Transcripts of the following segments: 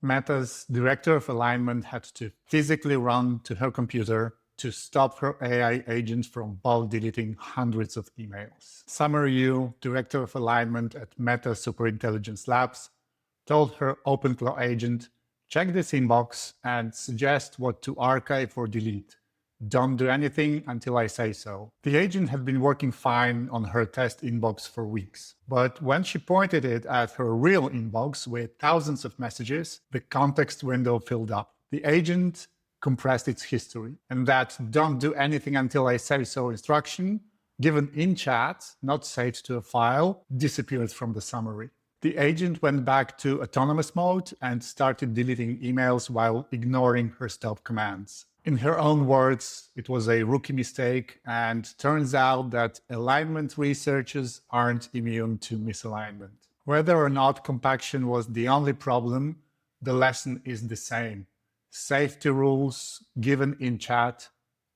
Meta's director of alignment had to physically run to her computer to stop her AI agent from bulk deleting hundreds of emails. Summer Yu, director of alignment at Meta Superintelligence Labs, told her OpenClaw agent, check this inbox and suggest what to archive or delete. Don't do anything until I say so. The agent had been working fine on her test inbox for weeks. But when she pointed it at her real inbox with thousands of messages, the context window filled up. The agent compressed its history. And that don't do anything until I say so instruction, given in chat, not saved to a file, disappeared from the summary. The agent went back to autonomous mode and started deleting emails while ignoring her stop commands. In her own words, it was a rookie mistake, and turns out that alignment researchers aren't immune to misalignment. Whether or not compaction was the only problem, the lesson is the same. Safety rules given in chat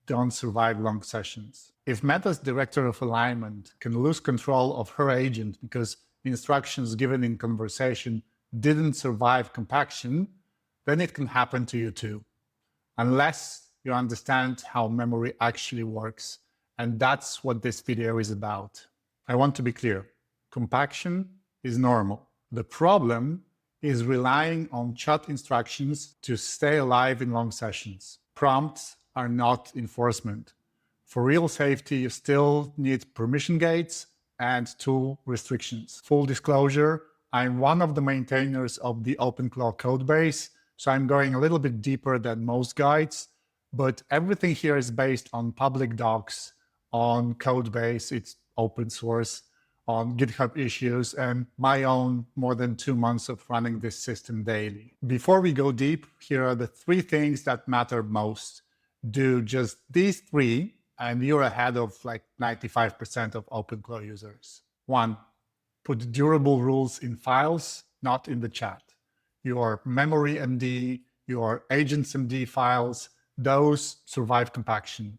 don't survive long sessions. If Meta's director of alignment can lose control of her agent because instructions given in conversation didn't survive compaction, then it can happen to you too. Unless you understand how memory actually works. And that's what this video is about. I want to be clear. Compaction is normal. The problem is relying on chat instructions to stay alive in long sessions. Prompts are not enforcement. For real safety, you still need permission gates and tool restrictions. Full disclosure, I'm one of the maintainers of the OpenClaw codebase, so I'm going a little bit deeper than most guides, but everything here is based on public docs, on codebase, it's open source, on GitHub issues, and my own more than 2 months of running this system daily. Before we go deep, here are the 3 things that matter most. Do just these 3, and you're ahead of like 95% of OpenClaw users. 1, put durable rules in files, not in the chat. Your memory MD, your agents MD files, those survive compaction.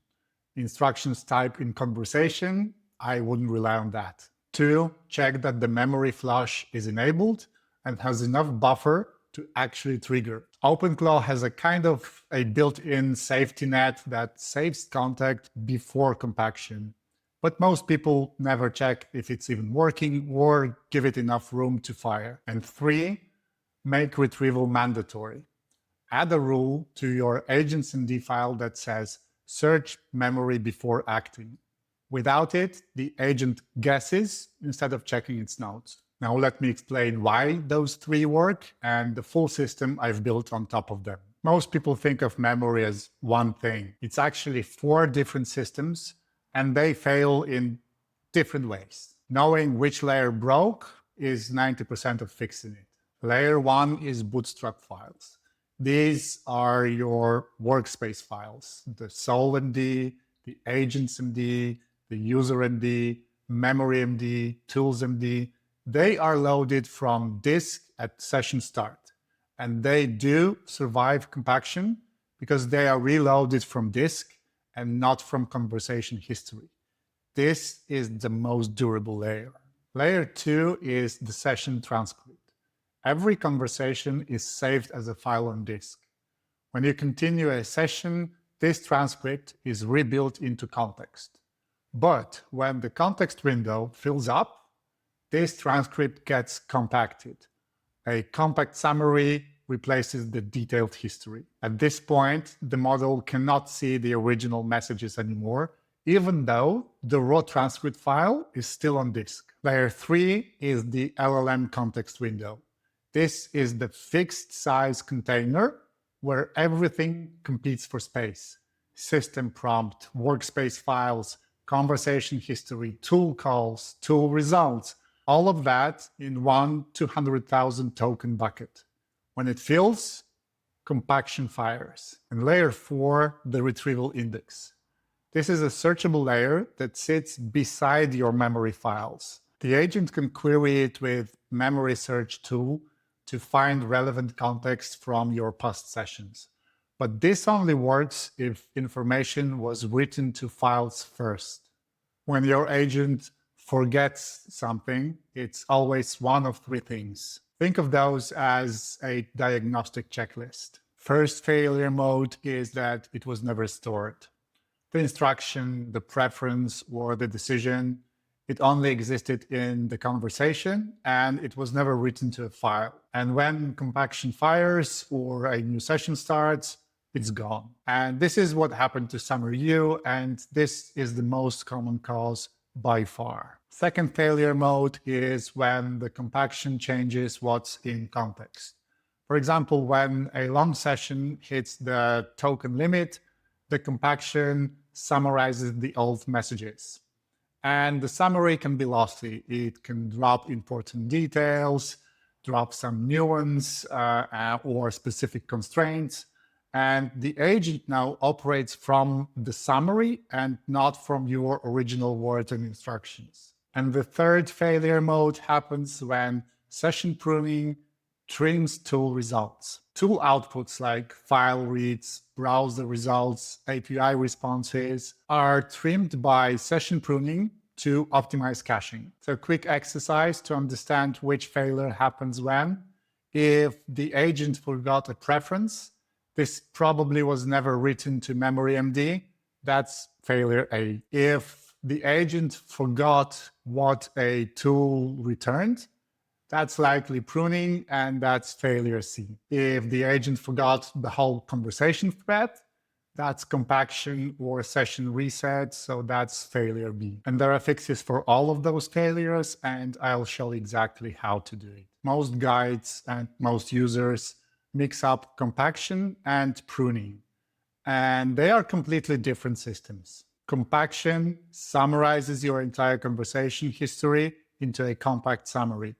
Instructions type in conversation, I wouldn't rely on that. 2, check that the memory flush is enabled and has enough buffer to actually trigger. OpenClaw has a kind of a built-in safety net that saves contact before compaction. But most people never check if it's even working or give it enough room to fire. And 3, make retrieval mandatory. Add a rule to your agentsmd file that says search memory before acting. Without it, the agent guesses instead of checking its nodes. Now let me explain why those 3 work and the full system I've built on top of them. Most people think of memory as one thing. It's actually 4 different systems, and they fail in different ways. Knowing which layer broke is 90% of fixing it. Layer 1 is bootstrap files. These are your workspace files, the Soul MD, the Agents MD, the User MD, Memory MD, Tools MD. They are loaded from disk at session start, and they do survive compaction because they are reloaded from disk and not from conversation history. This is the most durable layer. Layer 2 is the session transcript. Every conversation is saved as a file on disk. When you continue a session, this transcript is rebuilt into context. But when the context window fills up, this transcript gets compacted. A compact summary replaces the detailed history. At this point, the model cannot see the original messages anymore, even though the raw transcript file is still on disk. Layer 3 is the LLM context window. This is the fixed size container where everything competes for space. System prompt, workspace files, conversation history, tool calls, tool results, all of that in one 200,000 token bucket. When it fills, compaction fires. And layer 4, the retrieval index. This is a searchable layer that sits beside your memory files. The agent can query it with memory search tool to find relevant context from your past sessions. But this only works if information was written to files first. When your agent forgets something, it's always one of 3 things. Think of those as a diagnostic checklist. First failure mode is that it was never stored. The instruction, the preference, or the decision, it only existed in the conversation and it was never written to a file. And when compaction fires or a new session starts, it's gone. And this is what happened to SummerU, and this is the most common cause by far. Second failure mode is when the compaction changes what's in context. For example, when a long session hits the token limit, the compaction summarizes the old messages. And the summary can be lossy. It can drop important details, drop some new ones, or specific constraints. And the agent now operates from the summary and not from your original words and instructions. And the third failure mode happens when session pruning trims tool results. Tool outputs like file reads, browser results, API responses are trimmed by session pruning to optimize caching. So a quick exercise to understand which failure happens when. If the agent forgot a preference, this probably was never written to memory MD. That's failure A. If the agent forgot what a tool returned, that's likely pruning, and that's failure C. If the agent forgot the whole conversation thread, that's compaction or session reset, so that's failure B. And there are fixes for all of those failures, and I'll show exactly how to do it. Most guides and most users mix up compaction and pruning, and they are completely different systems. Compaction summarizes your entire conversation history into a compact summary,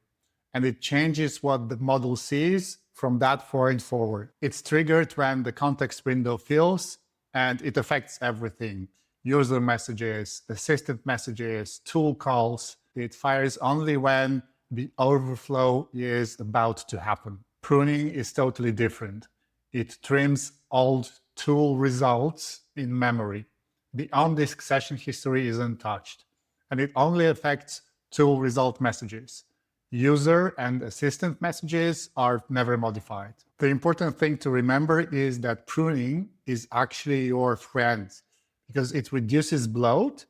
and it changes what the model sees from that point forward. It's triggered when the context window fills, and it affects everything. User messages, assistant messages, tool calls. It fires only when the overflow is about to happen. Pruning is totally different. It trims old tool results in memory. The on-disk session history is untouched, and it only affects tool result messages. User and assistant messages are never modified. The important thing to remember is that pruning is actually your friend because it reduces bloat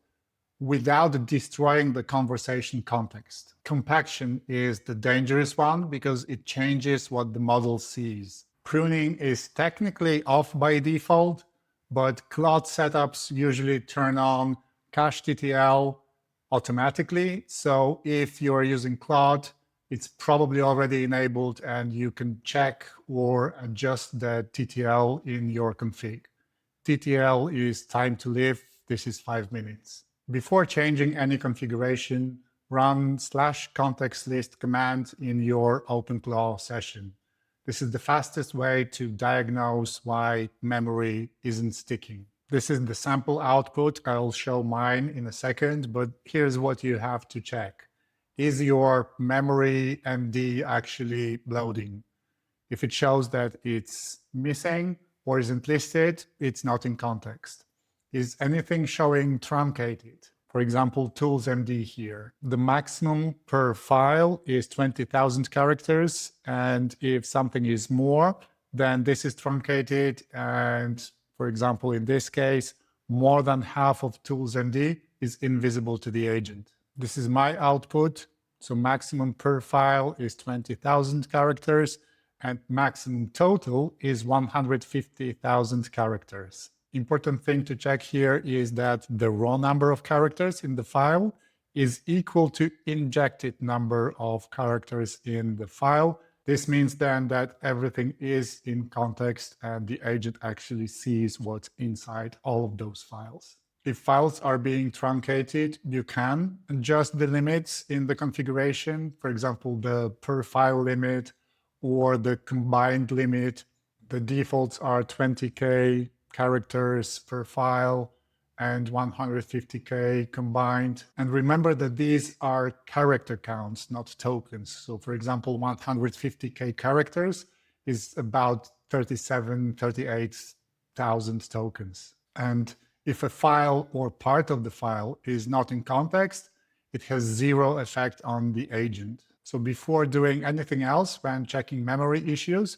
without destroying the conversation context. Compaction is the dangerous one because it changes what the model sees. Pruning is technically off by default, but Claude setups usually turn on cache TTL automatically. So if you're using Claude, it's probably already enabled and you can check or adjust the TTL in your config. TTL is time to live. This is 5 minutes. Before changing any configuration, run /context list command in your OpenClaw session. This is the fastest way to diagnose why memory isn't sticking. This is the sample output. I'll show mine in a second, but here's what you have to check. Is your memory MD actually loading? If it shows that it's missing or isn't listed, it's not in context. Is anything showing truncated? For example, tools MD here. The maximum per file is 20,000 characters. And if something is more, then this is truncated. And for example, in this case, more than half of tools MD is invisible to the agent. This is my output. So maximum per file is 20,000 characters and maximum total is 150,000 characters. Important thing to check here is that the raw number of characters in the file is equal to injected number of characters in the file. This means then that everything is in context and the agent actually sees what's inside all of those files. If files are being truncated, you can adjust the limits in the configuration, for example, the per file limit or the combined limit. The defaults are 20K characters per file and 150K combined. And remember that these are character counts, not tokens. So for example, 150K characters is about 38,000 tokens. And if a file or part of the file is not in context, it has zero effect on the agent. So before doing anything else when checking memory issues,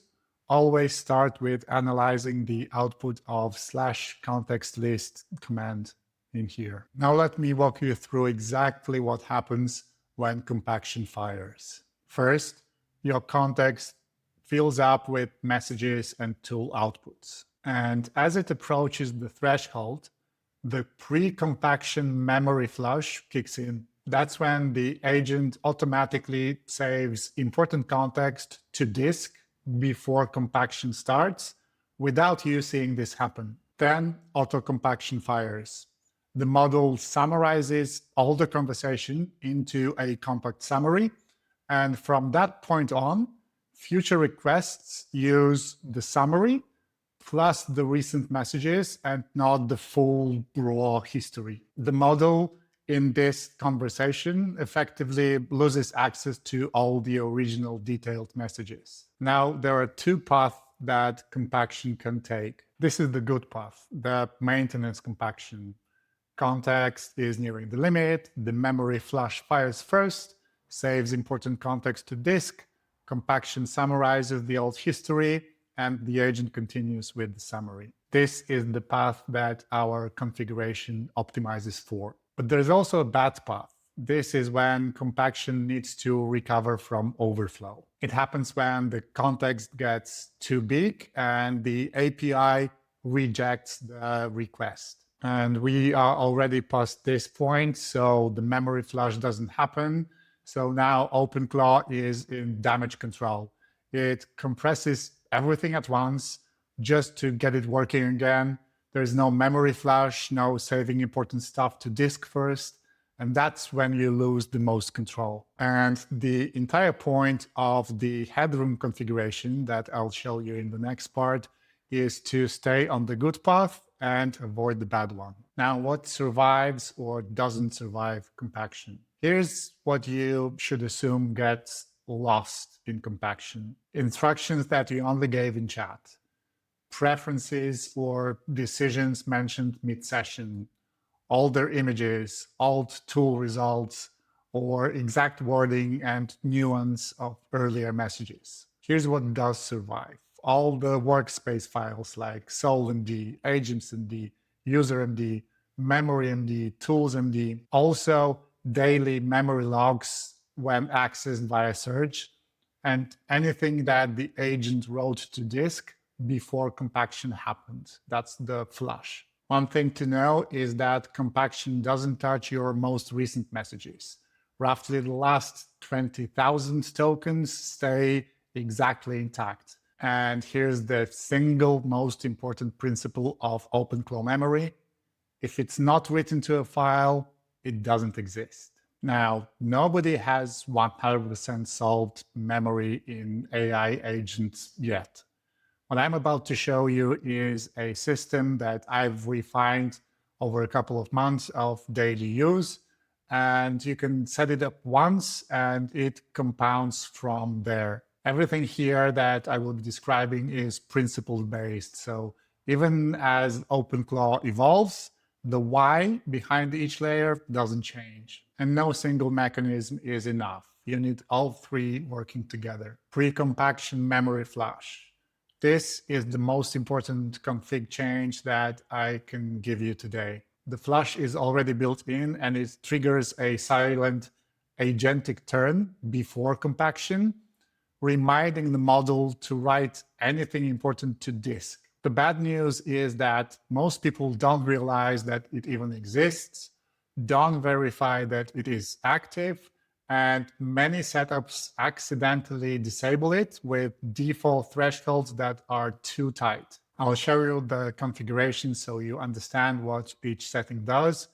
always start with analyzing the output of /context list command in here. Now let me walk you through exactly what happens when compaction fires. First, your context fills up with messages and tool outputs. And as it approaches the threshold, the pre-compaction memory flush kicks in. That's when the agent automatically saves important context to disk before compaction starts without you seeing this happen. Then auto-compaction fires. The model summarizes all the conversation into a compact summary, and from that point on, future requests use the summary plus the recent messages and not the full raw history. The model in this conversation effectively loses access to all the original detailed messages. Now, there are two paths that compaction can take. This is the good path, the maintenance compaction. Context is nearing the limit, the memory flush fires first, saves important context to disk, compaction summarizes the old history, and the agent continues with the summary. This is the path that our configuration optimizes for. But there's also a bad path. This is when compaction needs to recover from overflow. It happens when the context gets too big and the API rejects the request. And we are already past this point, so the memory flush doesn't happen. So now OpenClaw is in damage control. It compresses everything at once just to get it working again. There's no memory flush, no saving important stuff to disk first. And that's when you lose the most control. And the entire point of the headroom configuration that I'll show you in the next part is to stay on the good path and avoid the bad one. Now, what survives or doesn't survive compaction? Here's what you should assume gets lost in compaction. Instructions that you only gave in chat. Preferences or decisions mentioned mid-session, older images, old tool results, or exact wording and nuance of earlier messages. Here's what does survive. All the workspace files like SoulMD, AgentsMD, UserMD, MemoryMD, ToolsMD, also daily memory logs when accessed via search, and anything that the agent wrote to disk before compaction happened. That's the flush. One thing to know is that compaction doesn't touch your most recent messages. Roughly the last 20,000 tokens stay exactly intact. And here's the single most important principle of OpenClaw memory. If it's not written to a file, it doesn't exist. Now, nobody has 100% solved memory in AI agents yet. What I'm about to show you is a system that I've refined over a couple of months of daily use, and you can set it up once and it compounds from there. Everything here that I will be describing is principle-based. So even as OpenClaw evolves, the why behind each layer doesn't change. And no single mechanism is enough. You need all three working together. Pre-compaction memory flush. This is the most important config change that I can give you today. The flush is already built in and it triggers a silent agentic turn before compaction, reminding the model to write anything important to disk. The bad news is that most people don't realize that it even exists, don't verify that it is active, and many setups accidentally disable it with default thresholds that are too tight. I'll show you the configuration so you understand what each setting does.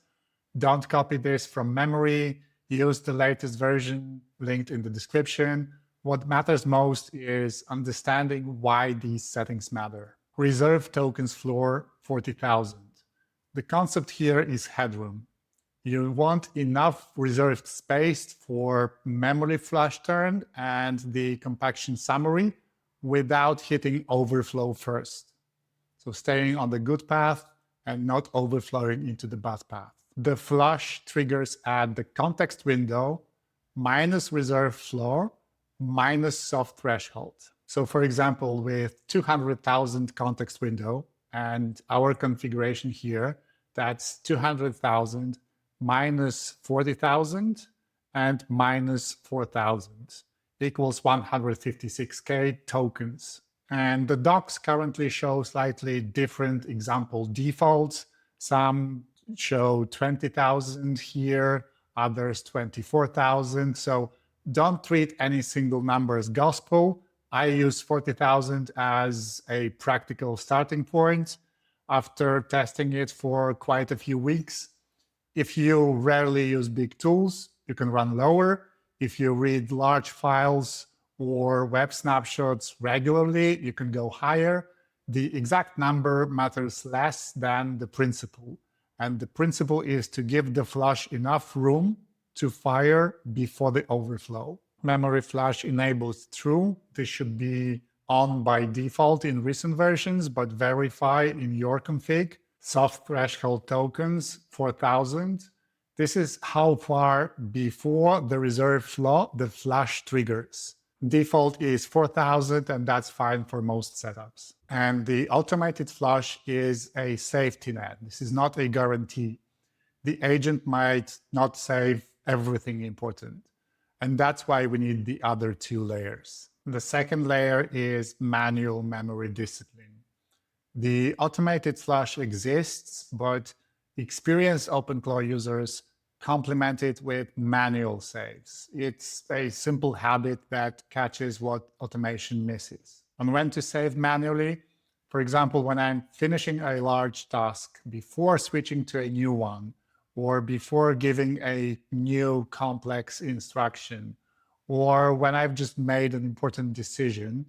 Don't copy this from memory. Use the latest version linked in the description. What matters most is understanding why these settings matter. Reserve tokens floor 40,000. The concept here is headroom. You want enough reserved space for memory flush turn and the compaction summary without hitting overflow first. So staying on the good path and not overflowing into the bad path. The flush triggers at the context window minus reserve floor minus soft threshold. So for example, with 200,000 context window and our configuration here, that's 200,000 minus 40,000 and minus 4,000 equals 156K tokens. And the docs currently show slightly different example defaults. Some show 20,000 here, others 24,000. So don't treat any single number as gospel. I use 40,000 as a practical starting point after testing it for quite a few weeks. If you rarely use big tools, you can run lower. If you read large files or web snapshots regularly, you can go higher. The exact number matters less than the principle. And the principle is to give the flush enough room to fire before the overflow. Memory flush enables true. This should be on by default in recent versions, but verify in your config. Soft threshold tokens, 4,000. This is how far before the reserve flow the flush triggers. Default is 4,000, and that's fine for most setups. And the automated flush is a safety net. This is not a guarantee. The agent might not save everything important. And that's why we need the other two layers. The second layer is manual memory discipline. The automated flush exists, but experienced OpenClaw users complement it with manual saves. It's a simple habit that catches what automation misses. And when to save manually, for example, when I'm finishing a large task before switching to a new one, or before giving a new complex instruction, or when I've just made an important decision,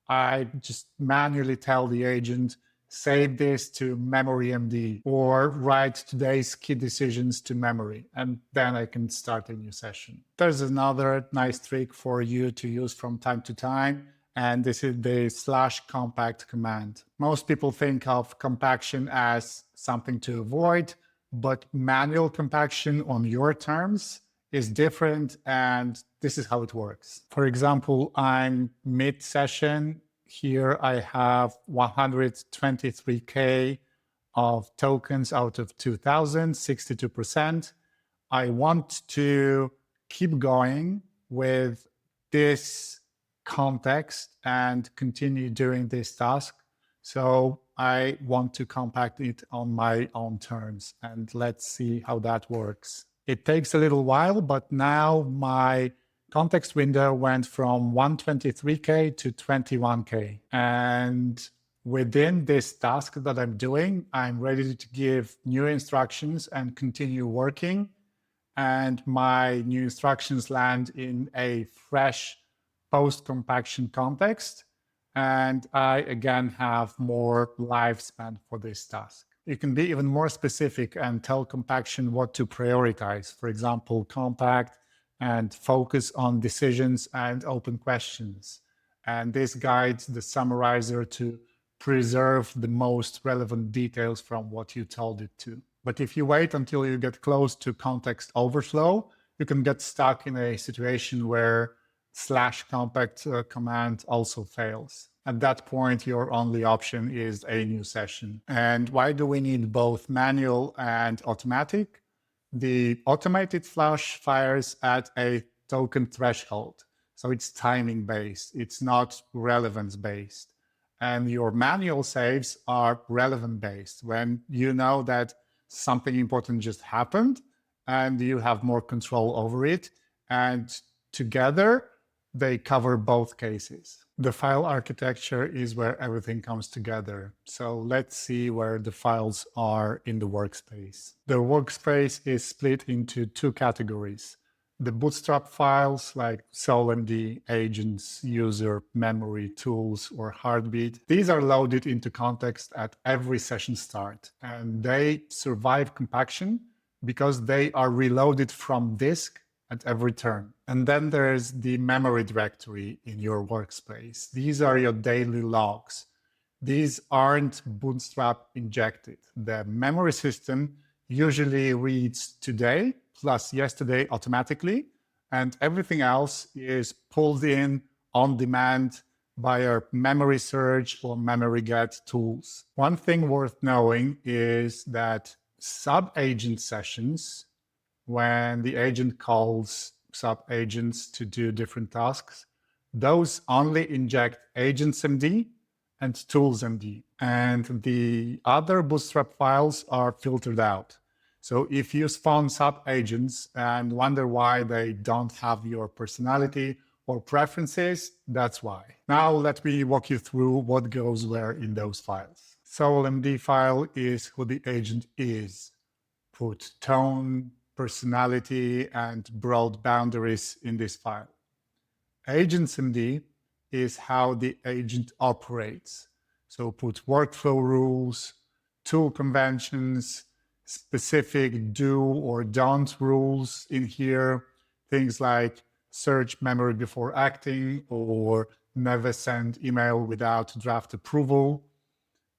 I just manually tell the agent, save this to MemoryMD, or write today's key decisions to memory, and then I can start a new session. There's another nice trick for you to use from time to time, and this is the /compact command. Most people think of compaction as something to avoid, but manual compaction on your terms is different, and this is how it works. For example, I'm mid-session. Here I have 123K of tokens out of 2,000, 62%. I want to keep going with this context and continue doing this task. So I want to compact it on my own terms, and let's see how that works. It takes a little while, but now my context window went from 123K to 21K. And within this task that I'm doing, I'm ready to give new instructions and continue working. And my new instructions land in a fresh post-compaction context. And I, again, have more lifespan for this task. You can be even more specific and tell compaction what to prioritize. For example, compact and focus on decisions and open questions. And this guides the summarizer to preserve the most relevant details from what you told it to. But if you wait until you get close to context overflow, you can get stuck in a situation where /compact command also fails. At that point, your only option is a new session. And why do we need both manual and automatic? The automated flush fires at a token threshold. So it's timing based. It's not relevance based. And your manual saves are relevant based when you know that something important just happened and you have more control over it. And together, they cover both cases. The file architecture is where everything comes together. So let's see where the files are in the workspace. The workspace is split into two categories. The bootstrap files like SoulMD, agents, user, memory, tools, or heartbeat. These are loaded into context at every session start, and they survive compaction because they are reloaded from disk at every turn. And then there's the memory directory in your workspace. These are your daily logs. These aren't bootstrap injected. The memory system usually reads today plus yesterday automatically, and everything else is pulled in on demand by our memory search or memory get tools. One thing worth knowing is that sub-agent sessions, when the agent calls sub-agents to do different tasks, those only inject agentsmd and toolsmd, and the other Bootstrap files are filtered out. So if you spawn sub-agents and wonder why they don't have your personality or preferences, that's why. Now let me walk you through what goes where in those files. SoulMD file is who the agent is. Put tone, personality, and broad boundaries in this file. Agentsmd is how the agent operates. So put workflow rules, tool conventions, specific do or don't rules in here, things like search memory before acting or never send email without draft approval.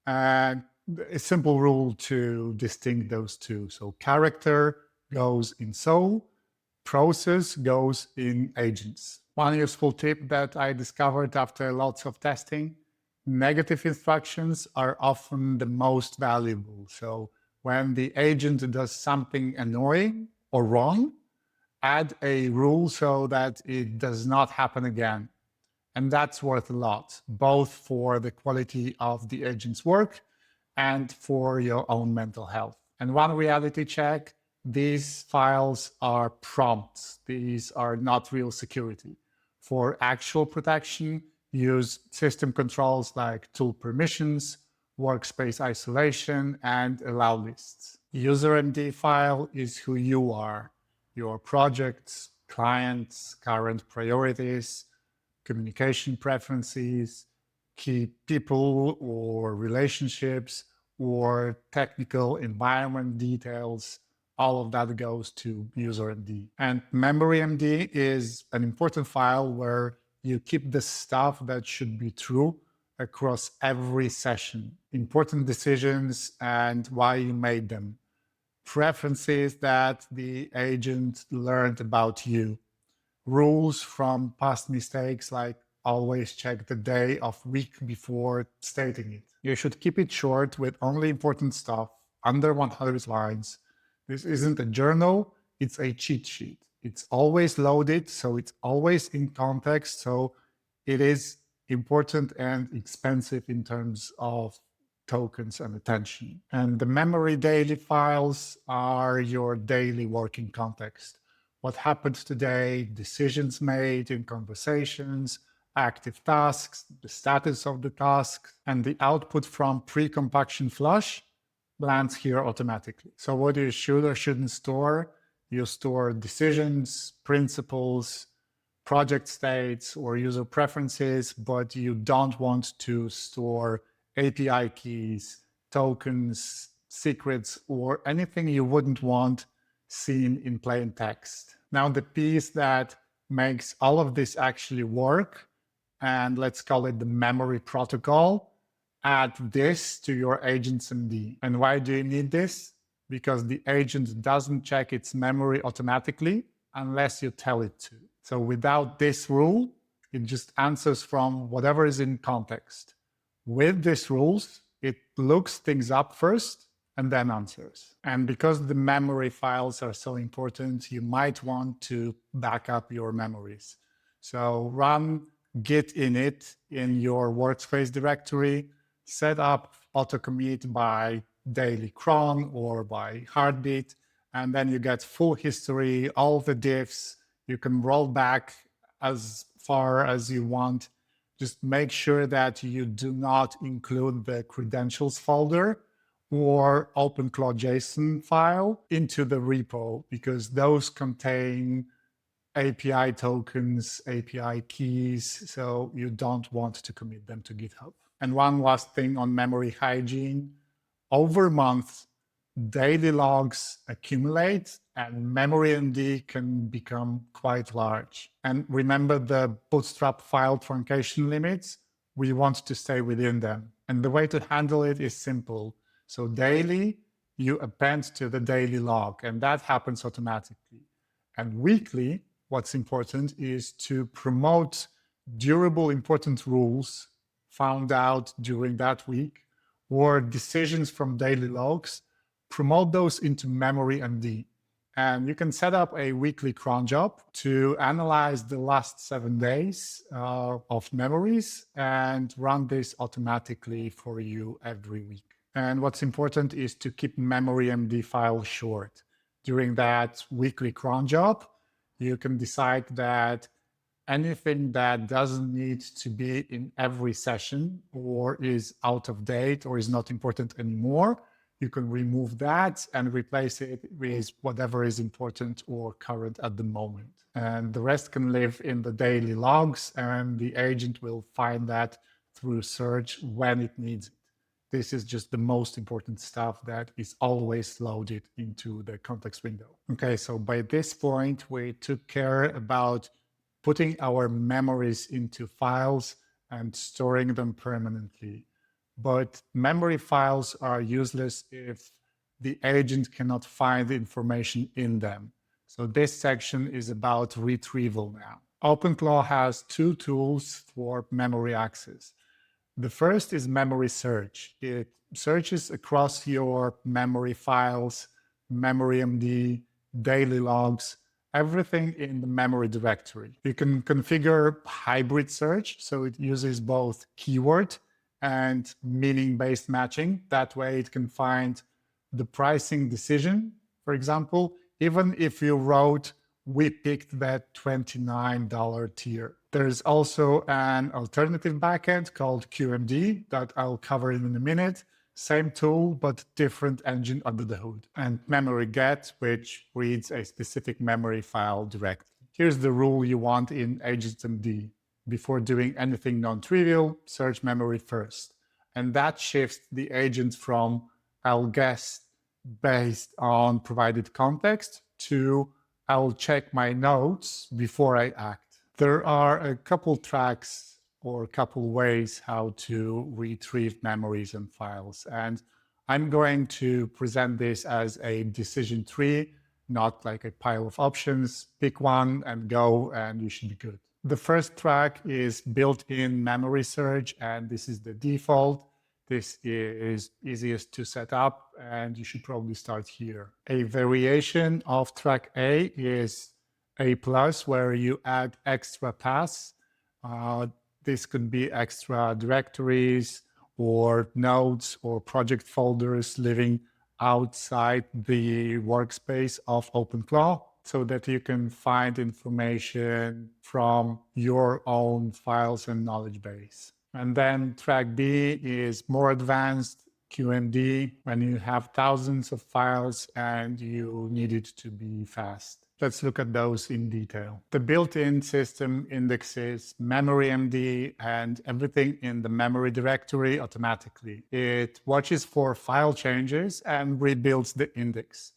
And a simple rule to distinct those two. So character goes in soul, process goes in agents. One useful tip that I discovered after lots of testing: negative instructions are often the most valuable. So when the agent does something annoying or wrong, add a rule so that it does not happen again. And that's worth a lot, both for the quality of the agent's work and for your own mental health. And one reality check: these files are prompts. These are not real security. For actual protection, use system controls like tool permissions, workspace isolation, and allow lists. UserMD file is who you are: your projects, clients, current priorities, communication preferences, key people or relationships, or technical environment details. All of that goes to UserMD. And MemoryMD is an important file where you keep the stuff that should be true across every session. Important decisions and why you made them. Preferences that the agent learned about you. Rules from past mistakes, like always check the day of week before stating it. You should keep it short with only important stuff, under 100 lines. This isn't a journal, it's a cheat sheet. It's always loaded, so it's always in context, so it is important and expensive in terms of tokens and attention. And the memory daily files are your daily working context. What happened today, decisions made in conversations, active tasks, the status of the task, and the output from pre-compaction flush lands here automatically. So what you should or shouldn't store: you store decisions, principles, project states, or user preferences, but you don't want to store API keys, tokens, secrets, or anything you wouldn't want seen in plain text. Now, the piece that makes all of this actually work, and let's call it the memory protocol, add this to your agentsmd. And why do you need this? Because the agent doesn't check its memory automatically unless you tell it to. So without this rule, it just answers from whatever is in context. With these rules, it looks things up first and then answers. And because the memory files are so important, you might want to back up your memories. So run git init in your workspace directory, set up autocommit by daily cron or by heartbeat, and then you get full history, all the diffs. You can roll back as far as you want. Just make sure that you do not include the credentials folder or OpenClaw.json file into the repo, because those contain API tokens, API keys, so you don't want to commit them to GitHub. And one last thing on memory hygiene: over months, daily logs accumulate and MemoryMD can become quite large. And remember the Bootstrap file truncation limits? We want to stay within them. And the way to handle it is simple. So daily, you append to the daily log, and that happens automatically. And weekly, what's important is to promote durable, important rules found out during that week or decisions from daily logs, promote those into memory MD. And you can set up a weekly cron job to analyze the last 7 days of memories and run this automatically for you every week. And what's important is to keep memory MD files short. During that weekly cron job, you can decide that anything that doesn't need to be in every session or is out of date or is not important anymore, you can remove that and replace it with whatever is important or current at the moment. And the rest can live in the daily logs, and the agent will find that through search when it needs it. This is just the most important stuff that is always loaded into the context window. Okay, so by this point, we took care about putting our memories into files and storing them permanently. But memory files are useless if the agent cannot find the information in them. So this section is about retrieval now. OpenClaw has 2 tools for memory access. The first is memory search. It searches across your memory files, memory MD, daily logs, everything in the memory directory. You can configure hybrid search, so it uses both keyword and meaning-based matching. That way it can find the pricing decision, for example, even if you wrote, we picked that $29 tier. There's also an alternative backend called QMD that I'll cover in a minute. Same tool, but different engine under the hood. And memory get, which reads a specific memory file directly. Here's the rule you want in AgentMD. Before doing anything non-trivial, search memory first. And that shifts the agent from I'll guess based on provided context to I'll check my notes before I act. There are a couple tracks or a couple ways how to retrieve memories and files. And I'm going to present this as a decision tree, not like a pile of options. Pick one and go, and you should be good. The first track is built-in memory search, and this is the default. This is easiest to set up, and you should probably start here. A variation of track A is A+, where you add extra paths. This could be extra directories or nodes or project folders living outside the workspace of OpenClaw, so that you can find information from your own files and knowledge base. And then track B is more advanced QMD, when you have thousands of files and you need it to be fast. Let's look at those in detail. The built-in system indexes memory MD and everything in the memory directory automatically. It watches for file changes and rebuilds the index.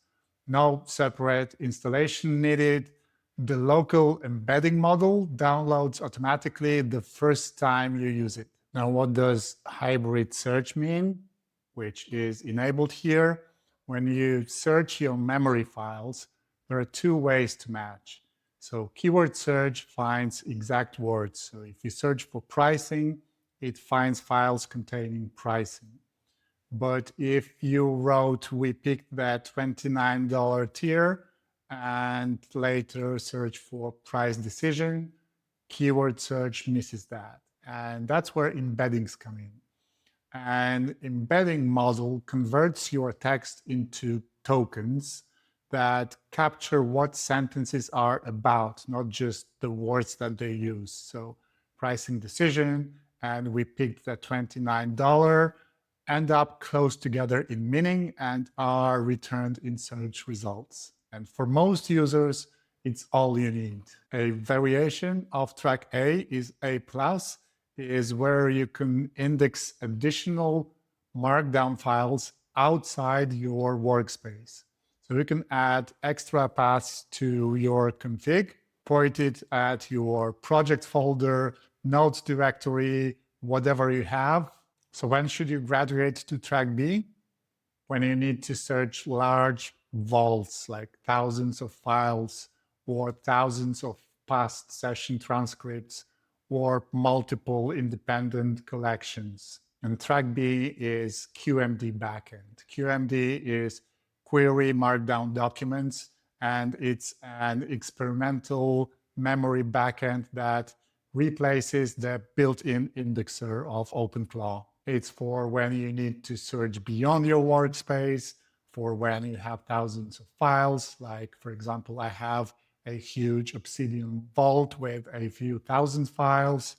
No separate installation needed. The local embedding model downloads automatically the first time you use it. Now, what does hybrid search mean? Which is enabled here. When you search your memory files, there are 2 ways to match. So keyword search finds exact words. So if you search for pricing, it finds files containing pricing. But if you wrote, we picked that $29 tier, and later search for price decision, keyword search misses that. And that's where embeddings come in. An embedding model converts your text into tokens that capture what sentences are about, not just the words that they use. So pricing decision, and we picked that $29, end up close together in meaning and are returned in search results. And for most users, it's all you need. A variation of track A is A+, is where you can index additional markdown files outside your workspace. So you can add extra paths to your config, point it at your project folder, notes directory, whatever you have. So when should you graduate to track B? When you need to search large vaults, like thousands of files, or thousands of past session transcripts, or multiple independent collections. And Track B is QMD backend. QMD is Query Markdown Documents, and it's an experimental memory backend that replaces the built-in indexer of OpenClaw. It's for when you need to search beyond your workspace, for when you have thousands of files. Like, for example, I have a huge Obsidian vault with a few thousand files,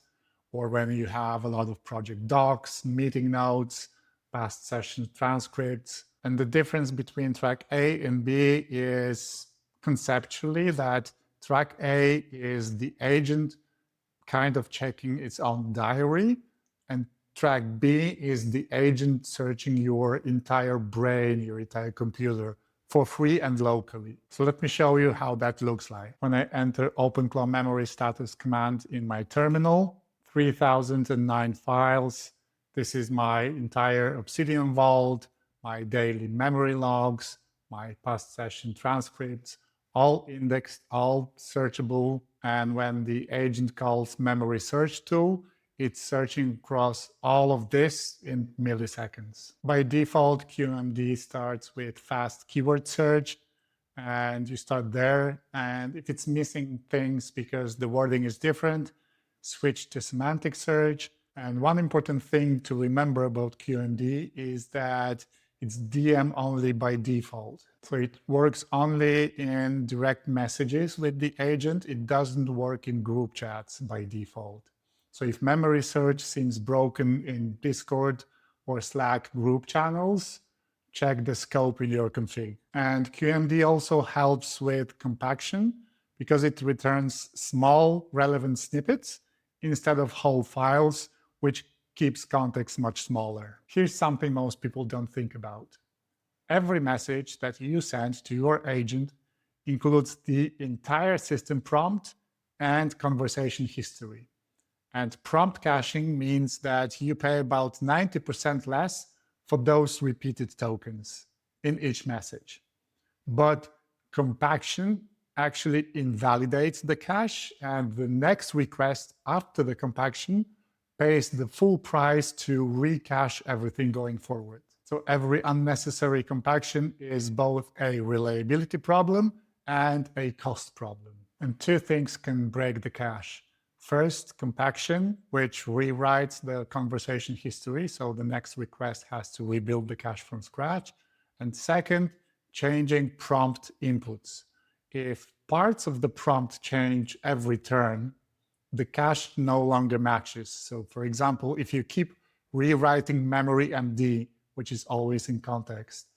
or when you have a lot of project docs, meeting notes, past session transcripts. And the difference between Track A and B is conceptually that Track A is the agent kind of checking its own diary, and Track B is the agent searching your entire brain, your entire computer, for free and locally. So let me show you how that looks like. When I enter OpenClaw memory status command in my terminal, 3009 files. This is my entire Obsidian vault, my daily memory logs, my past session transcripts, all indexed, all searchable. And when the agent calls memory search tool, it's searching across all of this in milliseconds. By default, QMD starts with fast keyword search, and you start there. And if it's missing things because the wording is different, switch to semantic search. And one important thing to remember about QMD is that it's DM only by default. So it works only in direct messages with the agent. It doesn't work in group chats by default. So if memory search seems broken in Discord or Slack group channels, check the scope in your config. And QMD also helps with compaction because it returns small relevant snippets instead of whole files, which keeps context much smaller. Here's something most people don't think about. Every message that you send to your agent includes the entire system prompt and conversation history. And prompt caching means that you pay about 90% less for those repeated tokens in each message. But compaction actually invalidates the cache, and the next request after the compaction pays the full price to recache everything going forward. So every unnecessary compaction is both a reliability problem and a cost problem. And two things can break the cache. First, compaction, which rewrites the conversation history, so the next request has to rebuild the cache from scratch. And second, changing prompt inputs. If parts of the prompt change every turn, the cache no longer matches. So for example, if you keep rewriting memory MD, which is always in context,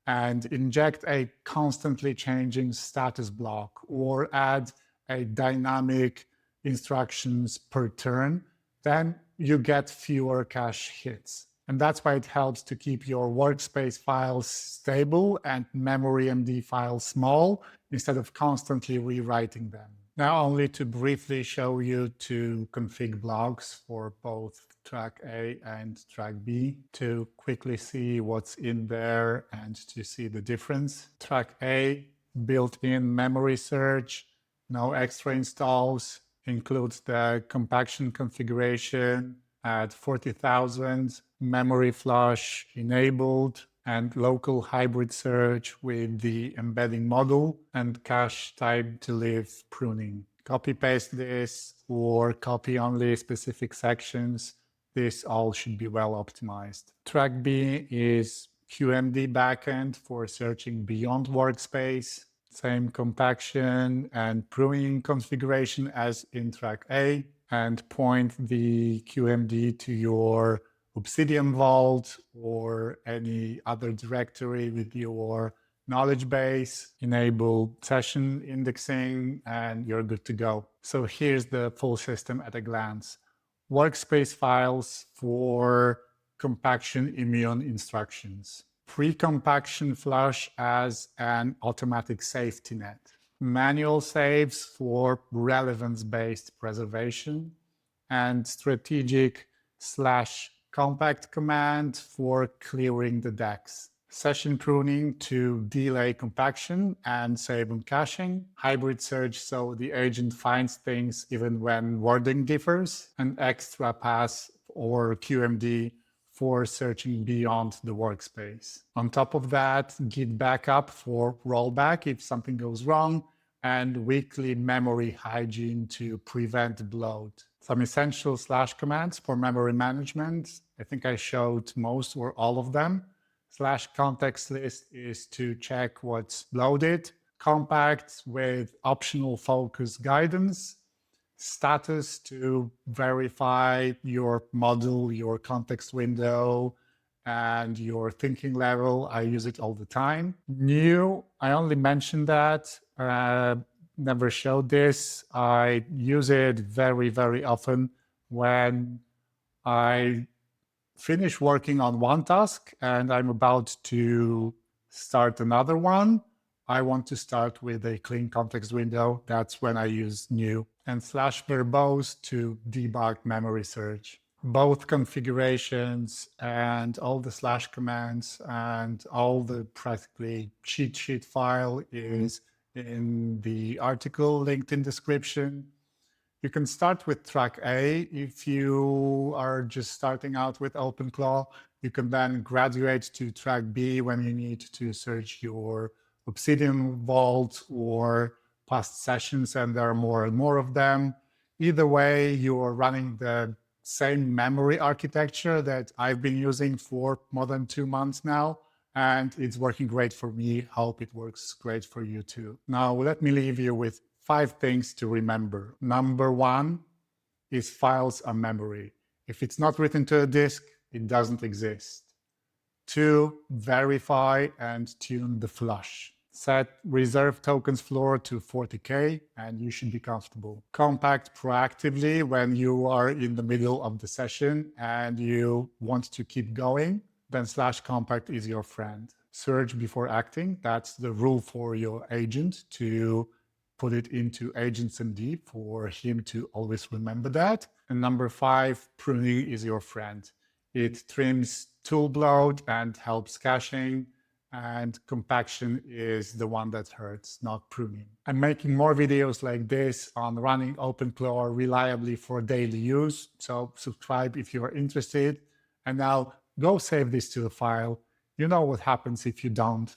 and inject a constantly changing status block or add a dynamic instructions per turn, then you get fewer cache hits. And that's why it helps to keep your workspace files stable and memory MD files small instead of constantly rewriting them. Now, only to briefly show you two config blocks for both Track A and Track B to quickly see what's in there and to see the difference. Track A, built-in memory search, no extra installs, includes the compaction configuration at 40,000, memory flush enabled, and local hybrid search with the embedding model and cache type to live pruning. Copy paste this or copy only specific sections. This all should be well optimized. Track B is QMD backend for searching beyond workspace. Same compaction and pruning configuration as in Track A, and point the QMD to your Obsidian Vault or any other directory with your knowledge base, enable session indexing, and you're good to go. So here's the full system at a glance. Workspace files for compaction immune instructions. Pre-compaction flush as an automatic safety net. Manual saves for relevance-based preservation, and strategic /compact command for clearing the decks. Session pruning to delay compaction and save on caching. Hybrid search so the agent finds things even when wording differs. And extra pass or QMD for searching beyond the workspace. On top of that, Git backup for rollback if something goes wrong, and weekly memory hygiene to prevent bloat. Some essential / commands for memory management. I think I showed most or all of them. / context list is to check what's loaded. Compact with optional focus guidance. Status to verify your model, your context window, and your thinking level. I use it all the time. New, I only mentioned that, never showed this. I use it very, very often when I finish working on one task and I'm about to start another one. I want to start with a clean context window. That's when I use new. And /verbose to debug memory search. Both configurations and all the / commands and all the practically cheat sheet file is in the article linked in description. You can start with track A. If you are just starting out with OpenClaw, you can then graduate to track B when you need to search your Obsidian Vault or past sessions, and there are more and more of them. Either way, you are running the same memory architecture that I've been using for more than 2 months now, and it's working great for me. Hope it works great for you too. Now, let me leave you with 5 things to remember. Number 1 is files are memory. If it's not written to a disk, it doesn't exist. 2, verify and tune the flush. Set reserve tokens floor to 40K and you should be comfortable. Compact proactively when you are in the middle of the session and you want to keep going, then /compact is your friend. Search before acting. That's the rule for your agent to put it into agentsmd for him to always remember that. And number 5, pruning is your friend. It trims tool bloat and helps caching, and compaction is the one that hurts, not pruning. I'm making more videos like this on running OpenClaw reliably for daily use, so subscribe if you are interested. And now go save this to a file. You know what happens if you don't.